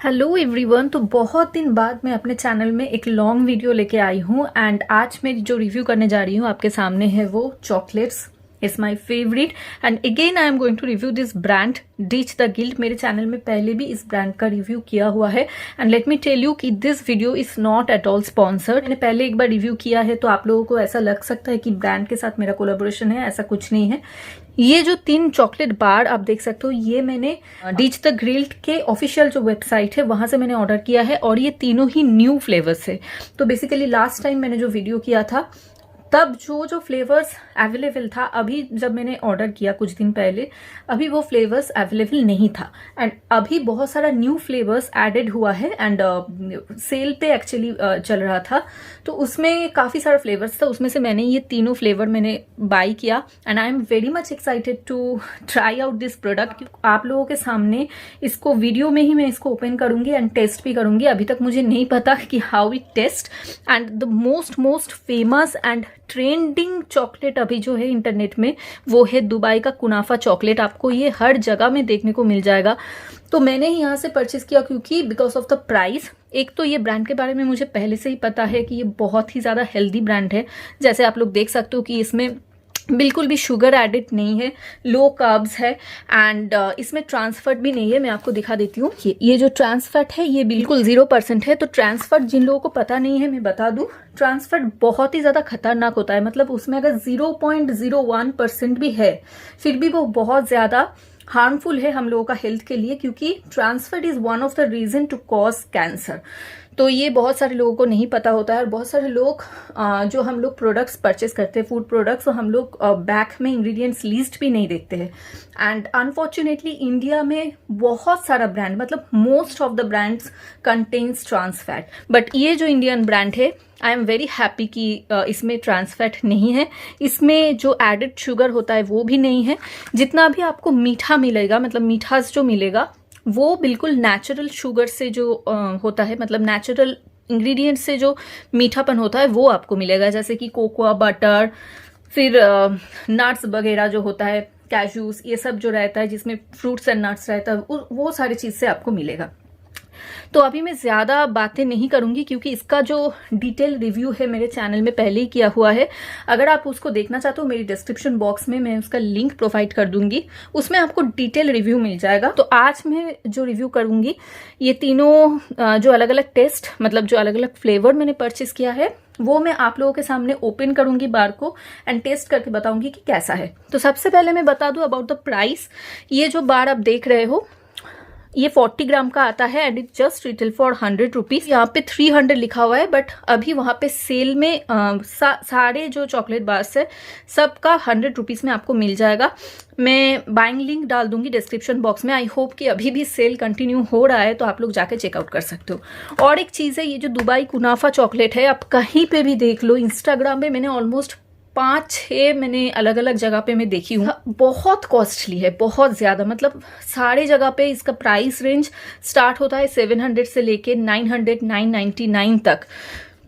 Hello everyone. तो बहुत दिन बाद मैं अपने चैनल में एक लॉन्ग वीडियो लेके आई हूँ एंड आज मैं जो रिव्यू करने जा रही हूँ आपके सामने है वो chocolates is my favourite and again I am going to review this brand ditch the guilt. मेरे चैनल में पहले भी इस ब्रांड का रिव्यू किया हुआ है and let me tell you कि this video is not at all sponsored. मैंने पहले एक बार रिव्यू किया है तो आप लोगों को ऐसा लग सकता है कि ब्रांड के साथ मेरा कोलैबोरेशन है, ऐसा कुछ नहीं है। ये जो 3 चॉकलेट बार आप देख सकते हो ये मैंने डीच द ग्रिल्ड के ऑफिशियल जो वेबसाइट है वहां से मैंने ऑर्डर किया है और ये तीनों ही न्यू फ्लेवर्स है। तो बेसिकली लास्ट टाइम मैंने जो वीडियो किया था तब जो फ्लेवर्स अवेलेबल था, अभी जब मैंने ऑर्डर किया कुछ दिन पहले अभी वो फ्लेवर्स अवेलेबल नहीं था एंड अभी बहुत सारा न्यू फ्लेवर्स एडेड हुआ है एंड सेल पे एक्चुअली चल रहा था तो उसमें काफ़ी सारा फ्लेवर्स था। उसमें से मैंने ये तीनों फ्लेवर मैंने बाई किया and I am very much excited to try out this product. आप लोगों के सामने इसको वीडियो में ही मैं इसको ओपन करूंगी एंड टेस्ट भी करूंगी। अभी तक मुझे नहीं पता कि how it taste and the most famous and trending chocolate अभी जो है इंटरनेट में वो है दुबई का कुनाफा चॉकलेट। आपको ये हर जगह में देखने को मिल जाएगा। तो मैंने ही यहाँ से परचेस किया क्योंकि बिकॉज ऑफ द प्राइस। एक तो ये ब्रांड के बारे में मुझे पहले से ही पता है कि ये बहुत ही ज़्यादा हेल्दी ब्रांड है। जैसे आप लोग देख सकते हो कि इसमें बिल्कुल भी शुगर एडिड नहीं है, लो कार्ब्स है एंड इसमें ट्रांसफैट भी नहीं है। मैं आपको दिखा देती हूँ। ये जो ट्रांसफैट है ये बिल्कुल 0% है। तो ट्रांसफैट जिन लोगों को पता नहीं है मैं बता दूं, ट्रांसफैट बहुत ही ज़्यादा खतरनाक होता है। मतलब उसमें अगर 0.01% भी है फिर भी वो बहुत ज़्यादा हार्मफुल है हम लोगों का हेल्थ के लिए, क्योंकि trans fat is one of the reason to cause cancer. तो ये बहुत सारे लोगों को नहीं पता होता है और बहुत सारे लोग जो हम लोग प्रोडक्ट्स परचेस करते हैं फूड प्रोडक्ट्स, तो हम लोग बैक में इंग्रेडिएंट्स लिस्ट भी नहीं देखते हैं एंड अनफॉर्चुनेटली इंडिया में बहुत सारा ब्रांड मतलब most of the brands contains trans fat, but ये जो इंडियन ब्रांड है आई एम वेरी हैप्पी कि इसमें ट्रांसफैट नहीं है। इसमें जो एडेड शुगर होता है वो भी नहीं है। जितना भी आपको मीठा मिलेगा मतलब मीठास जो मिलेगा वो बिल्कुल नेचुरल शुगर से जो होता है, मतलब नेचुरल इंग्रेडिएंट से जो मीठापन होता है वो आपको मिलेगा। जैसे कि कोकोआ बटर, फिर नट्स वगैरह जो होता है, कैशूस, ये सब जो रहता है जिसमें फ्रूट्स एंड नट्स रहता है वो सारी चीज़ से आपको मिलेगा। तो अभी मैं ज़्यादा बातें नहीं करूंगी क्योंकि इसका जो डिटेल रिव्यू है मेरे चैनल में पहले ही किया हुआ है। अगर आप उसको देखना चाहते हो मेरी डिस्क्रिप्शन बॉक्स में मैं उसका लिंक प्रोवाइड कर दूंगी, उसमें आपको डिटेल रिव्यू मिल जाएगा। तो आज मैं जो रिव्यू करूंगी ये तीनों जो अलग अलग टेस्ट मतलब जो अलग अलग फ्लेवर मैंने परचेस किया है वो मैं आप लोगों के सामने ओपन करूंगी बार को एंड टेस्ट करके बताऊंगी कि कैसा है। तो सबसे पहले मैं बता दूं अबाउट द प्राइस। ये जो बार आप देख रहे हो ये 40 ग्राम का आता है and it just retail for 100 rupees. यहाँ पे 300 लिखा हुआ है बट अभी वहाँ पे सेल में सारे जो चॉकलेट बार्स है सबका 100 रुपीज में आपको मिल जाएगा। मैं बाइंग लिंक डाल दूंगी डिस्क्रिप्शन बॉक्स में। आई होप कि अभी भी सेल कंटिन्यू हो रहा है तो आप लोग जाके चेकआउट कर सकते हो। और एक चीज़ है, ये जो दुबई कुनाफा चॉकलेट है आप कहीं पे भी देख लो, इंस्टाग्राम पे मैंने ऑलमोस्ट 5-6 मैंने अलग अलग जगह पे मैं देखी हूँ, बहुत कॉस्टली है, बहुत ज़्यादा। मतलब सारे जगह पे इसका प्राइस रेंज स्टार्ट होता है 700 से लेके 900, 999 तक।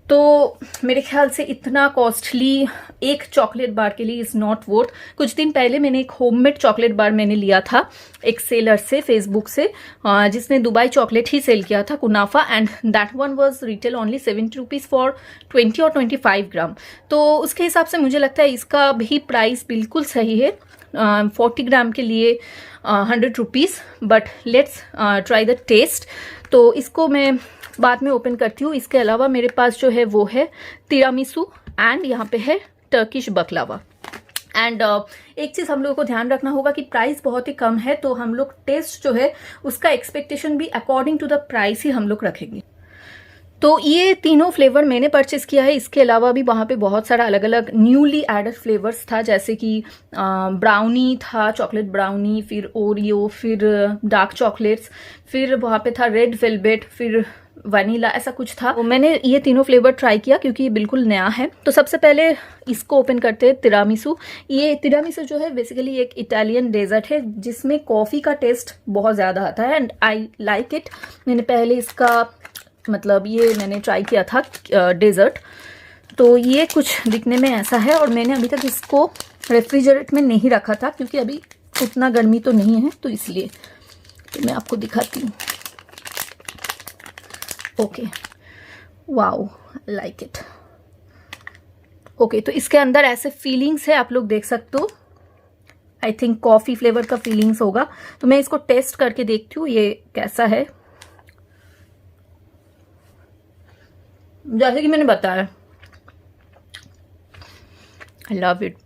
तो मेरे ख्याल से इतना कॉस्टली एक चॉकलेट बार के लिए इज़ नॉट वर्थ। कुछ दिन पहले मैंने एक होममेड चॉकलेट बार मैंने लिया था एक सेलर से फेसबुक से जिसने दुबई चॉकलेट ही सेल किया था kunafa and that one was retail only 70 rupees for 20 और 25 ग्राम। तो उसके हिसाब से मुझे लगता है इसका भी प्राइस बिल्कुल सही है 40 ग्राम के लिए 100 rupees. But let's try the taste. तो इसको मैं बाद में ओपन करती हूँ। इसके अलावा मेरे पास जो है वो है तिरामिसू एंड यहाँ पे है टर्किश बकलावा। एंड एक चीज़ हम लोगों को ध्यान रखना होगा कि प्राइस बहुत ही कम है तो हम लोग टेस्ट जो है उसका एक्सपेक्टेशन भी अकॉर्डिंग टू द प्राइस ही हम लोग रखेंगे। तो ये तीनों फ्लेवर मैंने परचेस किया है। इसके अलावा भी वहाँ पे बहुत सारा अलग अलग न्यूली एडेड फ्लेवर्स था, जैसे कि ब्राउनी था, चॉकलेट ब्राउनी, फिर ओरियो, फिर डार्क चॉकलेट्स, फिर वहाँ पे था रेड वेलवेट, फिर वनीला, ऐसा कुछ था। तो मैंने ये तीनों फ्लेवर ट्राई किया क्योंकि ये बिल्कुल नया है। तो सबसे पहले इसको ओपन करते हैं तिरामिसू। ये तिरामिसू जो है बेसिकली एक इटालियन डेजर्ट है जिसमें कॉफ़ी का टेस्ट बहुत ज़्यादा आता है एंड आई लाइक इट। मैंने पहले इसका मतलब ये मैंने ट्राई किया था डेजर्ट, तो ये कुछ दिखने में ऐसा है और मैंने अभी तक इसको रेफ्रिजरेट में नहीं रखा था क्योंकि अभी उतना गर्मी तो नहीं है तो इसलिए। तो मैं आपको दिखाती हूँ। Okay, wow, like it. Okay, तो इसके अंदर ऐसे फीलिंग्स है, आप लोग देख सकते हो। आई थिंक कॉफी फ्लेवर का फीलिंग्स होगा। तो मैं इसको टेस्ट करके देखती हूँ ये कैसा है। जैसे कि मैंने बताया, I love it.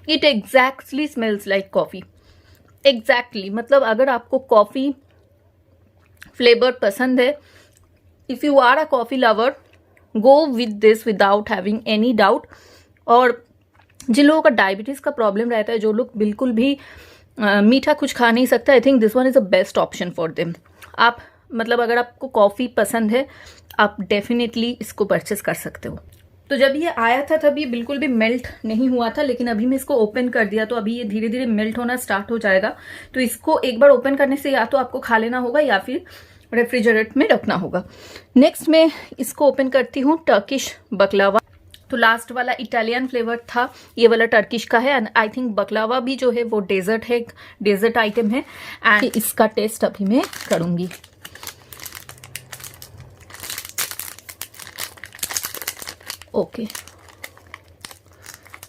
It exactly smells like coffee. Exactly, मतलब अगर आपको कॉफी फ्लेवर पसंद है, if you are a coffee lover, go with this without having any doubt. और जिन लोगों का डायबिटीज का प्रॉब्लम रहता है, जो लोग बिल्कुल भी मीठा कुछ खा नहीं सकते, I think this one is a best option for them. आप मतलब अगर आपको कॉफी पसंद है, आप डेफिनेटली इसको परचेस कर सकते हो। तो जब ये आया था तब ये बिल्कुल भी मेल्ट नहीं हुआ था, लेकिन अभी मैं इसको ओपन कर दिया तो अभी ये धीरे धीरे मेल्ट होना स्टार्ट हो जाएगा। तो इसको एक बार ओपन करने से या तो आपको खा लेना होगा या फिर रेफ्रिजरेटर में रखना होगा। नेक्स्ट मैं इसको ओपन करती हूँ टर्किश बकलावा। तो लास्ट वाला इटालियन फ्लेवर था, ये वाला टर्किश का है। एंड आई थिंक बकलावा भी जो है वो डेजर्ट है, डेजर्ट आइटम है। एंड इसका टेस्ट अभी मैं करूंगी। ओके,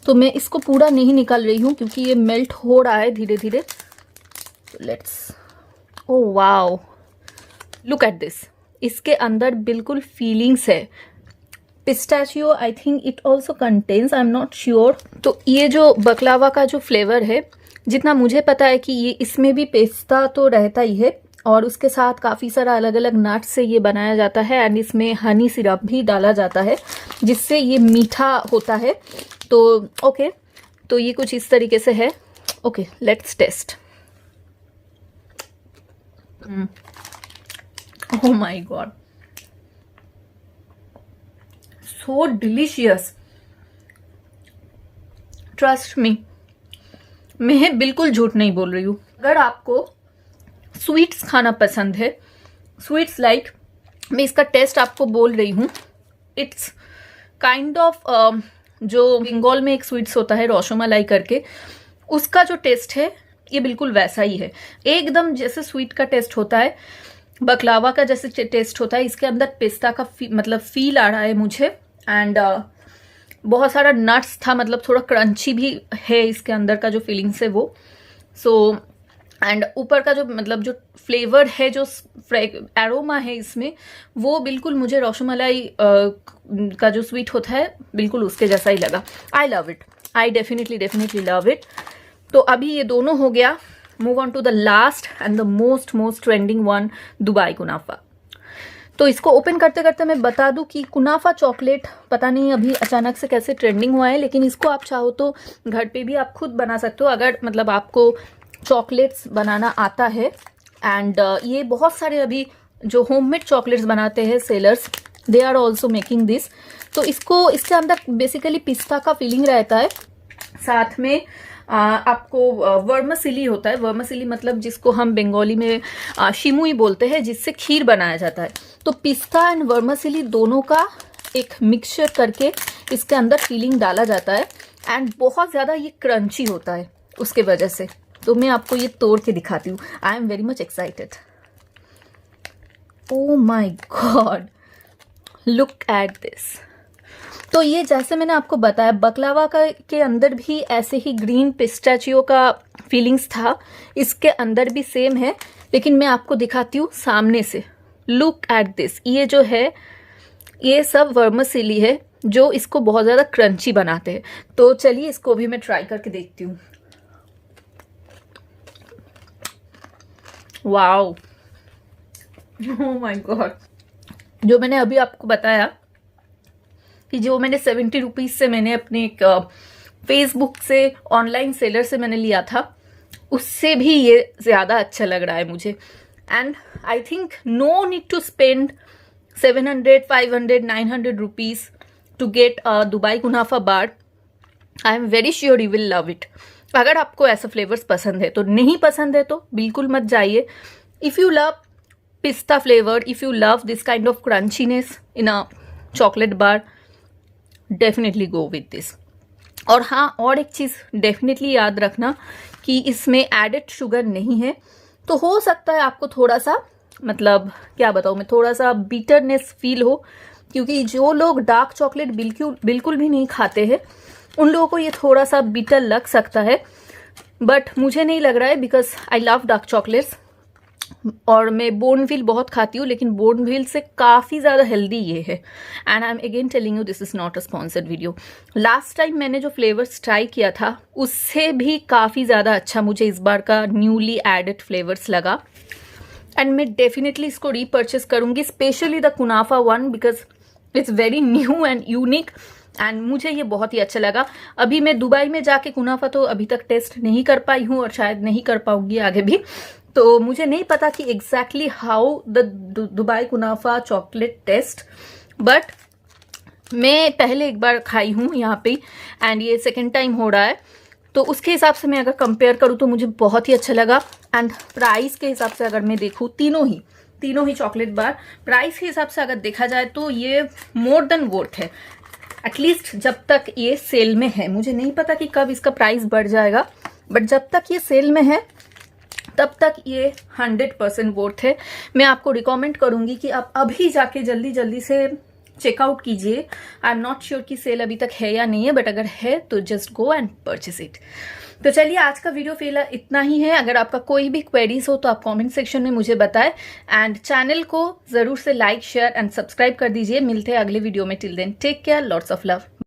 तो मैं इसको पूरा नहीं निकाल रही हूँ क्योंकि ये मेल्ट हो रहा है धीरे धीरे। तो let's, oh wow, look at this. इसके अंदर बिल्कुल फीलिंग्स है। Pistachio, I think it also contains, I am not sure. तो ये जो बकलावा का जो फ्लेवर है, जितना मुझे पता है कि ये इसमें भी पिस्ता तो रहता ही है, और उसके साथ काफ़ी सारा अलग अलग नट्स से ये बनाया जाता है। एंड इसमें हनी सिरप भी डाला जाता है जिससे ये मीठा होता है। तो ओके, तो ये कुछ इस तरीके से है। Okay, let's taste. Oh my god, so delicious, trust me, मैं बिल्कुल झूठ नहीं बोल रही हूँ। अगर आपको स्वीट्स खाना पसंद है, स्वीट्स लाइक, मैं इसका टेस्ट आपको बोल रही हूँ, इट्स काइंड ऑफ जो बंगाल में एक स्वीट्स होता है रसमलाई करके, उसका जो टेस्ट है ये बिल्कुल वैसा ही है। एकदम जैसे स्वीट का टेस्ट होता है, बकलावा का जैसे टेस्ट होता है, इसके अंदर पिस्ता का मतलब फील आ रहा है मुझे। एंड बहुत सारा नट्स था, मतलब थोड़ा क्रंची भी है इसके अंदर का जो फीलिंग्स है वो। सो एंड ऊपर का जो मतलब जो फ्लेवर है, जो एरोमा है इसमें, वो बिल्कुल मुझे रसमलाई का जो स्वीट होता है बिल्कुल उसके जैसा ही लगा। I love it, I definitely love it. तो अभी ये दोनों हो गया। Move on to the last and the most trending one, Dubai kunafa. तो इसको ओपन करते करते मैं बता दूं कि कुनाफा चॉकलेट पता नहीं अभी अचानक से कैसे ट्रेंडिंग हुआ है, लेकिन इसको आप चाहो तो घर पे भी आप खुद बना सकते हो, अगर मतलब आपको चॉकलेट्स बनाना आता है। एंड ये बहुत सारे अभी जो होममेड चॉकलेट्स बनाते हैं sellers, they are also making this. तो इसको, इसके अंदर बेसिकली पिस्ता का फीलिंग रहता है, साथ में आपको वर्मसिली होता है। वर्मसिली मतलब जिसको हम बंगाली में शिमुई बोलते हैं, जिससे खीर बनाया जाता है। तो पिस्ता एंड वर्मसिली दोनों का एक मिक्सचर करके इसके अंदर फीलिंग डाला जाता है। एंड बहुत ज़्यादा ये क्रंची होता है उसके वजह से। तो मैं आपको ये तोड़ के दिखाती हूँ। आई am very much excited. Oh my God, look at this. तो ये जैसे मैंने आपको बताया, बकलावा का के अंदर भी ऐसे ही ग्रीन पिस्ताचियो का फीलिंग्स था, इसके अंदर भी सेम है, लेकिन मैं आपको दिखाती हूँ सामने से। Look at this. ये जो है ये सब वर्मसिली है जो इसको बहुत ज़्यादा क्रंची बनाते हैं। तो चलिए इसको भी मैं ट्राई करके देखती हूँ। Wow, oh my God. जो मैंने अभी आपको बताया कि जो मैंने 70 रुपीज से मैंने अपने एक फेसबुक से ऑनलाइन सेलर से मैंने लिया था, उससे भी ये ज़्यादा अच्छा लग रहा है मुझे। And I think no need to spend 700, 500, 900 rupees to get Dubai kunafa bar. I am very sure you will love it. अगर आपको ऐसा फ्लेवर्स पसंद है तो, नहीं पसंद है तो बिल्कुल मत जाइए। इफ़ यू लव पिस्ता flavour, if you love this kind of crunchiness in a chocolate bar, definitely go with this. और हाँ, और एक चीज़ डेफिनेटली याद रखना कि इसमें एडेड शुगर नहीं है। तो हो सकता है आपको थोड़ा सा मतलब क्या बताऊँ मैं, थोड़ा सा बिटरनेस फील हो, क्योंकि जो लोग डार्क चॉकलेट बिल्कुल बिल्कुल भी नहीं खाते हैं उन लोगों को ये थोड़ा सा बिटर लग सकता है, बट मुझे नहीं लग रहा है because I love dark chocolates. और मैं बोर्नविल बहुत खाती हूँ, लेकिन बोर्नविल से काफ़ी ज़्यादा हेल्दी ये है। And I M again telling you this is not a sponsored video. Last time मैंने जो फ्लेवर्स ट्राई किया था उससे भी काफ़ी ज़्यादा अच्छा मुझे इस बार का न्यूली एडेड फ्लेवर्स लगा, एंड मैं डेफिनेटली इसको रीपर्चेस करूँगी, specially the kunafa one because it's very new and unique and मुझे ये बहुत ही अच्छा लगा। अभी मैं दुबई में जाके कुनाफा तो अभी तक टेस्ट नहीं कर पाई हूँ और शायद नहीं कर पाऊंगी आगे भी, तो मुझे नहीं पता कि exactly how the Dubai kunafa chocolate taste, but मैं पहले एक बार खाई हूँ यहाँ पे एंड ये सेकेंड टाइम हो रहा है, तो उसके हिसाब से मैं अगर कंपेयर करूँ तो मुझे बहुत ही अच्छा लगा। एंड प्राइस के हिसाब से अगर मैं देखूँ, तीनों ही चॉकलेट बार प्राइस के हिसाब से अगर देखा जाए तो ये मोर देन वर्थ है, एटलीस्ट जब तक ये सेल में है। मुझे नहीं पता कि कब इसका प्राइस बढ़ जाएगा, बट जब तक ये सेल में है तब तक ये 100% वर्थ है। मैं आपको रिकमेंड करूंगी कि आप अभी जाके जल्दी जल्दी से चेकआउट कीजिए। आई एम नॉट श्योर कि सेल अभी तक है या नहीं है, बट अगर है तो just go and purchase it. तो चलिए आज का वीडियो फिलहाल इतना ही है। अगर आपका कोई भी क्वेरीज हो तो आप कमेंट सेक्शन में मुझे बताएं एंड चैनल को जरूर से लाइक शेयर एंड सब्सक्राइब कर दीजिए। मिलते हैं अगले वीडियो में। Till then take care, lots of love.